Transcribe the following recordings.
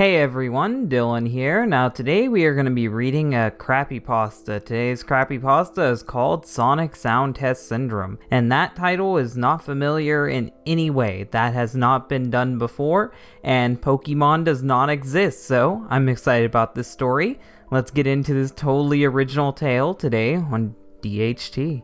Hey everyone, Dylan here. Now today we are going to be reading a Crapypasta. Today's Crapypasta is called Sonic Sound Test Syndrome, and that title is not familiar in any way. That has not been done before, and Pokemon does not exist, so I'm excited about this story. Let's get into this totally original tale today on DHT.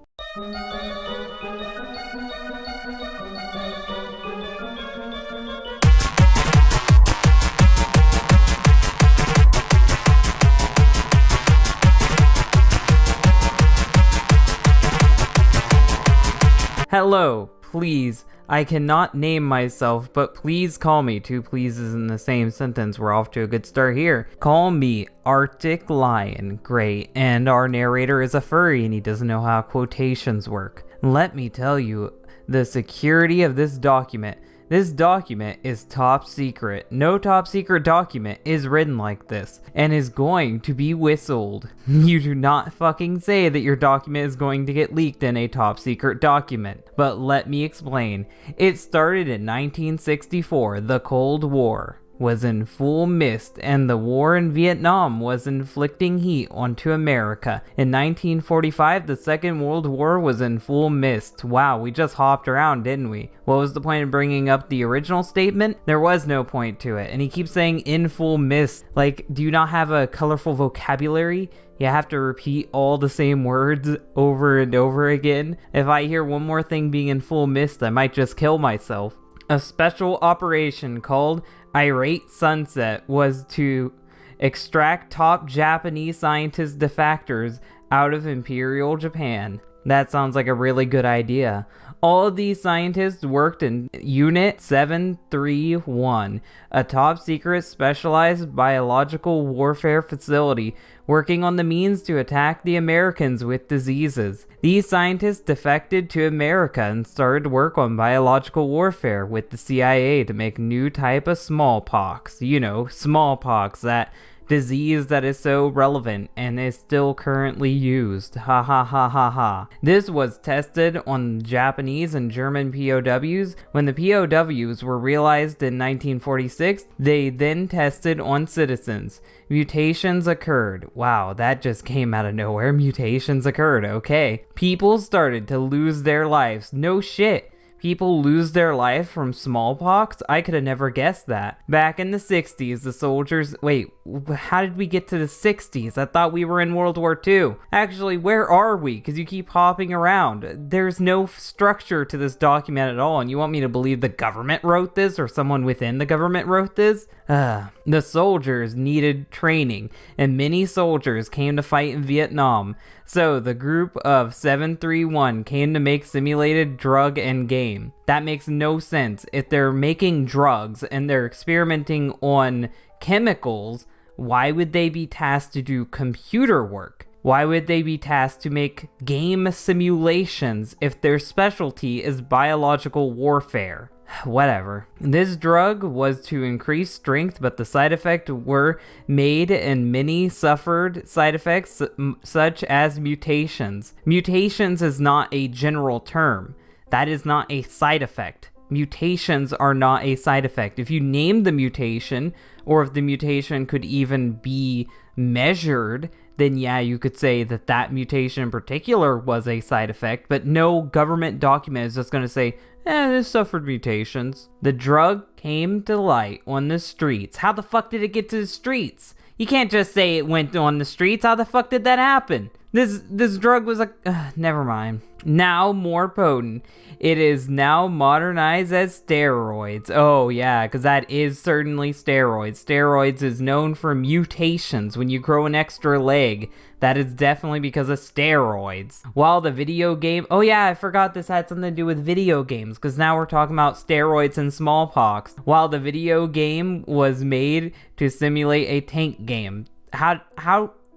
Hello, please. I cannot name myself, but please call me. Two pleases in the same sentence. We're off to a good start here. Call me Arctic Lion. Great. And our narrator is a furry and he doesn't know how quotations work. Let me tell you, the security of this document. This document is top secret. No top secret document is written like this and is going to be whistled. You do not fucking say that your document is going to get leaked in a top secret document. But let me explain. It started in 1964. The Cold War was in full mist and the war in Vietnam was inflicting heat onto America. In 1945, the Second World War was in full mist. Wow, we just hopped around, didn't we? What was the point of bringing up the original statement? There was no point to it. And he keeps saying in full mist. Like, do you not have a colorful vocabulary? You have to repeat all the same words over and over again. If I hear one more thing being in full mist, I might just kill myself. A special operation called Irate Sunset was to extract top Japanese scientist defectors out of Imperial Japan. That sounds like a really good idea. All of these scientists worked in Unit 731, a top-secret specialized biological warfare facility working on the means to attack the Americans with diseases. These scientists defected to America and started work on biological warfare with the CIA to make new type of smallpox. You know, smallpox, that disease that is so relevant and is still currently used. Ha ha ha ha ha. This was tested on Japanese and German POWs. When the POWs were realized in 1946, they then tested on citizens. Mutations occurred. Wow, that just came out of nowhere. Mutations occurred, okay. People started to lose their lives. No shit. People lose their life from smallpox? I could have never guessed that. Back in the 60s, the soldiers... Wait, how did we get to the 60s? I thought we were in World War II. Actually, where are we? Because you keep hopping around. There's no structure to this document at all, and you want me to believe the government wrote this, or someone within the government wrote this? The soldiers needed training, and many soldiers came to fight in Vietnam. So the group of 731 came to make simulated drug and game. That makes no sense. If they're making drugs and they're experimenting on chemicals, why would they be tasked to do computer work? Why would they be tasked to make game simulations if their specialty is biological warfare? Whatever. This drug was to increase strength, but the side effects were made and many suffered side effects such as mutations. Mutations is not a general term. That is not a side effect. Mutations are not a side effect. If you name the mutation, or if the mutation could even be measured, then yeah, you could say that that mutation in particular was a side effect, but no government document is just going to say, this suffered mutations. The drug came to light on the streets. How the fuck did it get to the streets? You can't just say it went on the streets. How the fuck did that happen? This drug was like, never mind. Now more potent. It is now modernized as steroids. Oh yeah, because that is certainly steroids. Steroids is known for mutations. When you grow an extra leg, that is definitely because of steroids. While the video game... Oh yeah, I forgot this had something to do with video games, because now we're talking about steroids and smallpox. While the video game was made to simulate a tank game.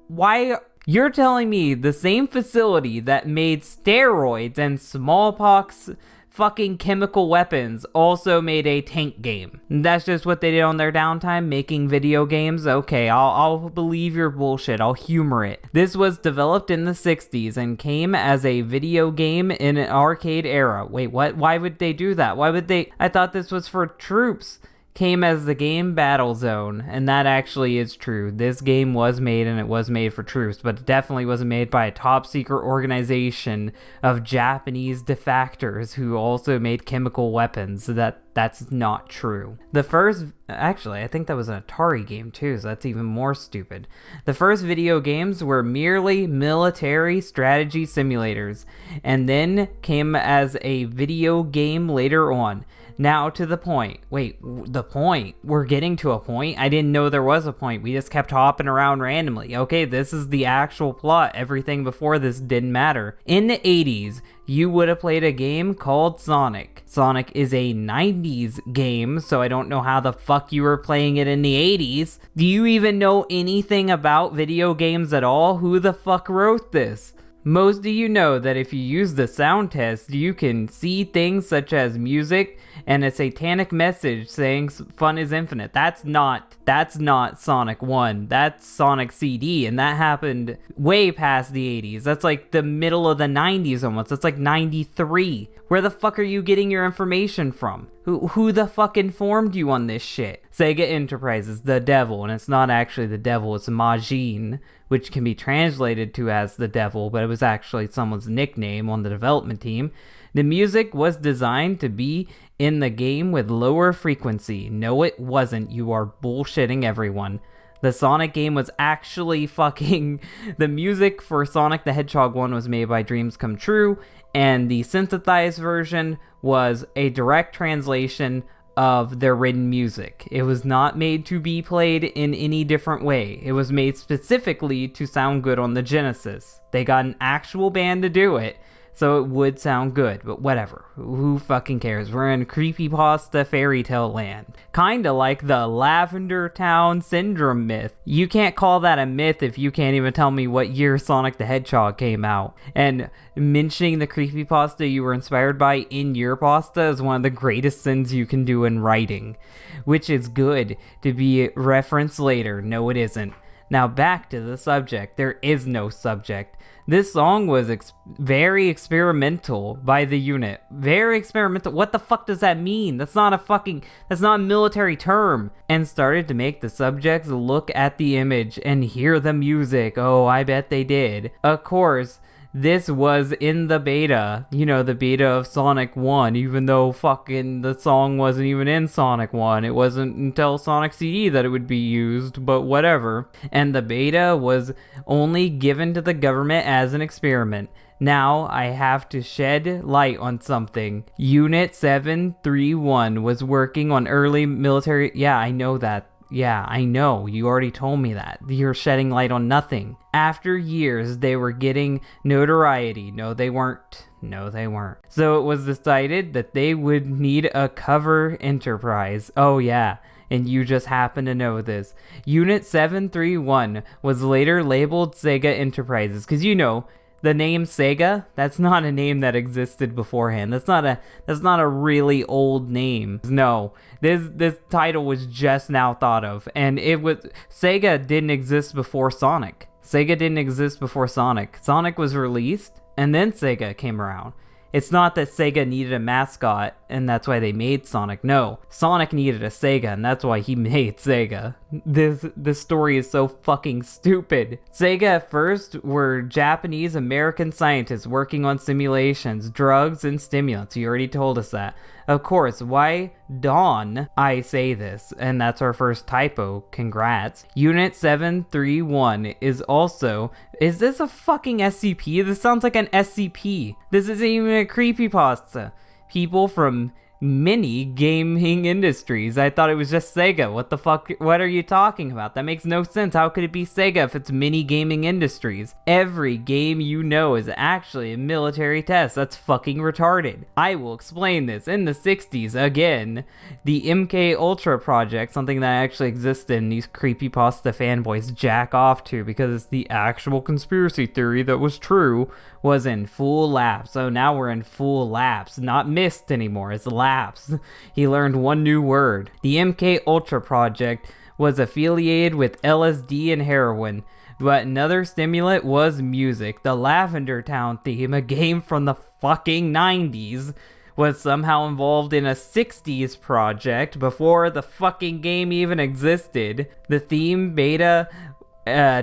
Why... You're telling me the same facility that made steroids and smallpox fucking chemical weapons also made a tank game? That's just what they did on their downtime, making video games? Okay, I'll believe your bullshit. I'll humor it. This was developed in the 60s and came as a video game in an arcade era. Wait, what? Why would they do that? Why would they? I thought this was for troops. came as the game Battlezone, and that actually is true. This game was made, and it was made for troops, but it definitely wasn't made by a top secret organization of Japanese defectors who also made chemical weapons. So that's not true. The first, actually, I think that was an Atari game too, so that's even more stupid. The first video games were merely military strategy simulators, and then came as a video game later on. Now to the point. Wait, the point? We're getting to a point? I didn't know there was a point. We just kept hopping around randomly. Okay, this is the actual plot. Everything before this didn't matter. In the 80s, you would have played a game called Sonic. Sonic is a 90s game, so I don't know how the fuck you were playing it in the 80s. Do you even know anything about video games at all? Who the fuck wrote this? Most of you know that if you use the sound test, you can see things such as music and a satanic message saying fun is infinite. That's not Sonic 1. That's Sonic CD, and that happened way past the 80s. That's like the middle of the 90s almost. That's like 93. Where the fuck are you getting your information from? Who the fuck informed you on this shit? Sega Enterprises, the devil, and it's not actually the devil, it's Majin, which can be translated to as the devil, but it was actually someone's nickname on the development team. The music was designed to be in the game with lower frequency. No, it wasn't. You are bullshitting everyone. The Sonic game was actually fucking... The music for Sonic the Hedgehog 1 was made by Dreams Come True, and the synthesized version was a direct translation of their written music. It was not made to be played in any different way. It was made specifically to sound good on the Genesis. They got an actual band to do it, so it would sound good, but whatever. Who fucking cares? We're in creepypasta fairy tale land. Kinda like the Lavender Town Syndrome myth. You can't call that a myth if you can't even tell me what year Sonic the Hedgehog came out. And mentioning the creepypasta you were inspired by in your pasta is one of the greatest sins you can do in writing. Which is good to be referenced later. No, it isn't. Now back to the subject. There is no subject. This song was very experimental by the unit. Very experimental. What the fuck does that mean? That's not a military term. And started to make the subjects look at the image and hear the music. Oh, I bet they did. Of course, this was in the beta, the beta of Sonic 1, even though fucking the song wasn't even in Sonic 1. It wasn't until Sonic CD that it would be used, but whatever. And the beta was only given to the government as an experiment. Now, I have to shed light on something. Unit 731 was working on early military... Yeah, I know that. Yeah, I know. You already told me that. You're shedding light on nothing. After years, they were getting notoriety. No, they weren't. So it was decided that they would need a cover enterprise. Oh, yeah. And you just happen to know this. Unit 731 was later labeled Sega Enterprises. Because the name Sega, that's not a name that existed beforehand. That's not a really old name. No, this title was just now thought of, and Sega didn't exist before Sonic. Sonic was released, and then Sega came around. It's not that Sega needed a mascot, and that's why they made Sonic. No, Sonic needed a Sega, and that's why he made Sega. This story is so fucking stupid. Sega at first were Japanese American scientists working on simulations, drugs, and stimulants. You already told us that. Of course, why Dawn? I say this, and that's our first typo. Congrats. Unit 731 is also... Is this a fucking SCP? This sounds like an SCP. This isn't even a creepypasta. People from mini gaming industries. I thought it was just Sega. What the fuck? What are you talking about? That makes no sense. How could it be Sega if it's mini gaming industries? Every game is actually a military test. That's fucking retarded. I will explain this. In the 60s, again, the MK Ultra project, something that actually existed and these creepypasta fanboys jack off to because it's the actual conspiracy theory that was true, was in full lapse. So now we're in full lapse. Not missed anymore. It's lapse. He learned one new word. The MK Ultra project was affiliated with LSD and heroin, but another stimulant was music. The Lavender Town theme, a game from the fucking 90s, was somehow involved in a 60s project before the fucking game even existed. The theme, beta,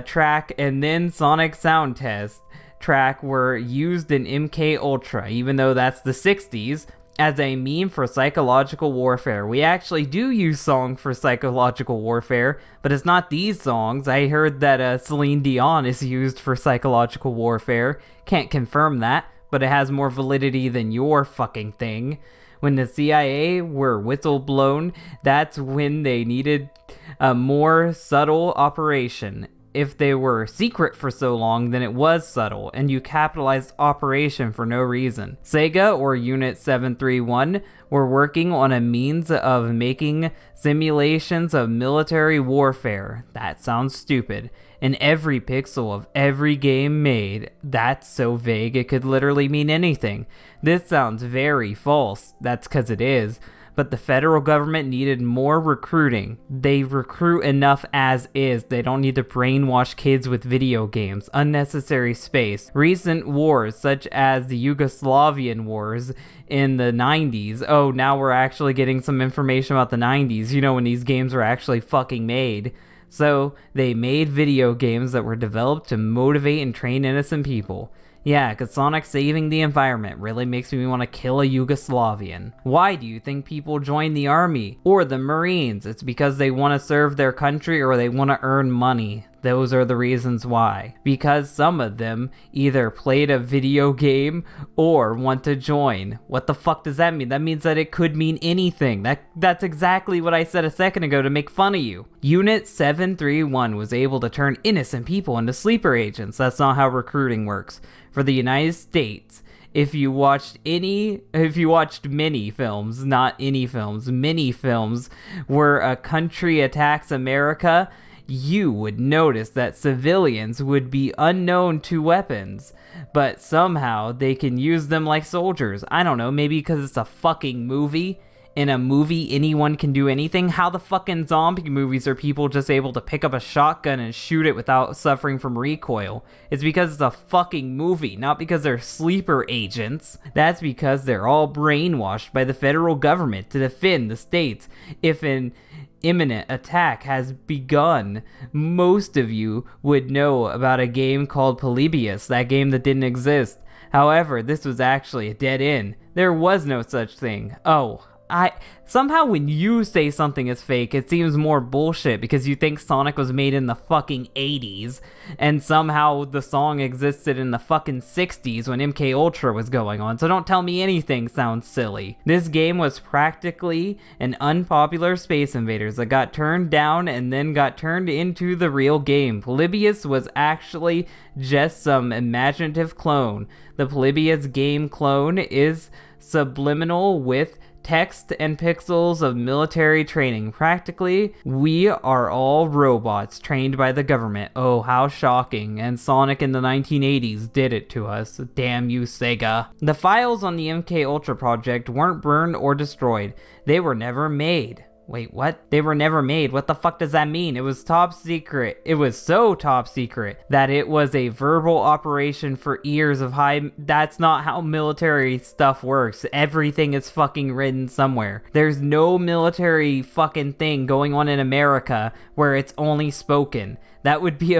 track, and then Sonic sound test track were used in MK Ultra, even though that's the 60s, as a meme for psychological warfare. We actually do use songs for psychological warfare, but it's not these songs. I heard that Celine Dion is used for psychological warfare. Can't confirm that, but it has more validity than your fucking thing. When the CIA were whistleblown, that's when they needed a more subtle operation. If they were secret for so long, then it was subtle, and you capitalized operation for no reason. Sega, or Unit 731, were working on a means of making simulations of military warfare. That sounds stupid. In every pixel of every game made. That's so vague it could literally mean anything. This sounds very false. That's because it is. But the federal government needed more recruiting. They recruit enough as is. They don't need to brainwash kids with video games. Unnecessary space. Recent wars, such as the Yugoslavian wars in the 90s. Oh, now we're actually getting some information about the 90s. You know, when these games were actually fucking made. So, they made video games that were developed to motivate and train innocent people. Yeah, because Sonic saving the environment really makes me want to kill a Yugoslavian. Why do you think people join the army or the Marines? It's because they want to serve their country or they want to earn money. Those are the reasons why. Because some of them either played a video game or want to join. What the fuck does that mean? That means that it could mean anything. That's exactly what I said a second ago to make fun of you. Unit 731 was able to turn innocent people into sleeper agents. That's not how recruiting works. For the United States, if you watched mini films, not any films, mini films, where a country attacks America, you would notice that civilians would be unknown to weapons, but somehow they can use them like soldiers. I don't know, maybe because it's a fucking movie. In a movie, anyone can do anything. How the fucking zombie movies are people just able to pick up a shotgun and shoot it without suffering from recoil? It's because it's a fucking movie, not because they're sleeper agents. That's because they're all brainwashed by the federal government to defend the states. If an imminent attack has begun, most of you would know about a game called Polybius, that game that didn't exist. However, this was actually a dead end. There was no such thing. Somehow when you say something is fake, it seems more bullshit because you think Sonic was made in the fucking 80s, and somehow the song existed in the fucking 60s when MK Ultra was going on, so don't tell me anything sounds silly. This game was practically an unpopular Space Invaders that got turned down and then got turned into the real game. Polybius was actually just some imaginative clone. The Polybius game clone is subliminal with text and pixels of military training. Practically, we are all robots trained by the government. Oh, how shocking. And Sonic in the 1980s did it to us. Damn you, Sega. The files on the MK Ultra project weren't burned or destroyed. They were never made. Wait, what? They were never made. What the fuck does that mean? It was top secret. It was so top secret that it was a verbal operation for years of high... That's not how military stuff works. Everything is fucking written somewhere. There's no military fucking thing going on in America where it's only spoken. That would be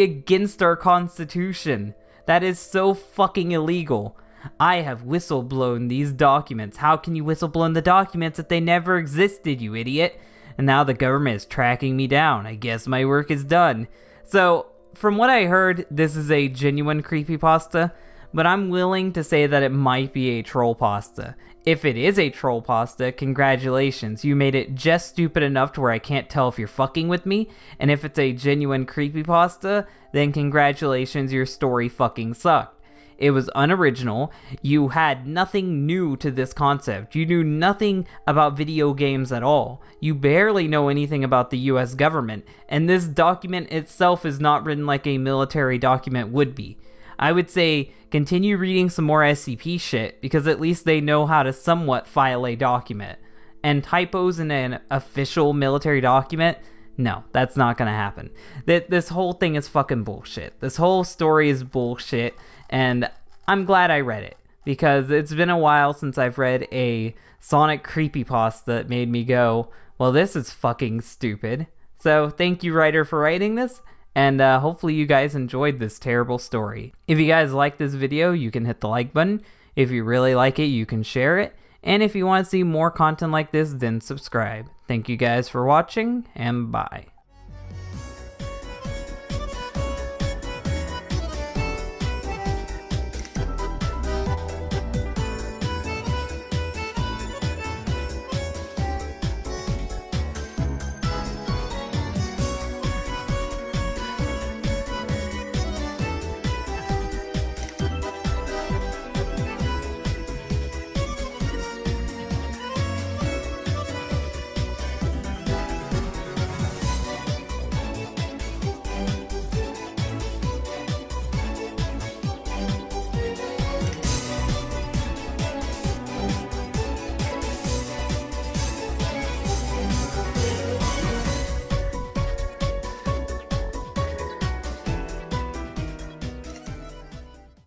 against our Constitution. That is so fucking illegal. I have whistleblown these documents. How can you whistleblown the documents if they never existed, you idiot? And now the government is tracking me down. I guess my work is done. So, from what I heard, this is a genuine creepypasta, but I'm willing to say that it might be a troll pasta. If it is a troll pasta, congratulations. You made it just stupid enough to where I can't tell if you're fucking with me. And if it's a genuine creepypasta, then congratulations, your story fucking sucked. It was unoriginal. You had nothing new to this concept. You knew nothing about video games at all. You barely know anything about the US government, and this document itself is not written like a military document would be. I would say continue reading some more SCP shit, because at least they know how to somewhat file a document. And typos in an official military document? No, that's not gonna happen. This whole thing is fucking bullshit. This whole story is bullshit, and I'm glad I read it. because it's been a while since I've read a Sonic creepypasta that made me go, well, this is fucking stupid. So thank you, writer, for writing this, and hopefully you guys enjoyed this terrible story. If you guys like this video, you can hit the like button. If you really like it, you can share it. And if you want to see more content like this, then subscribe. Thank you guys for watching, and bye.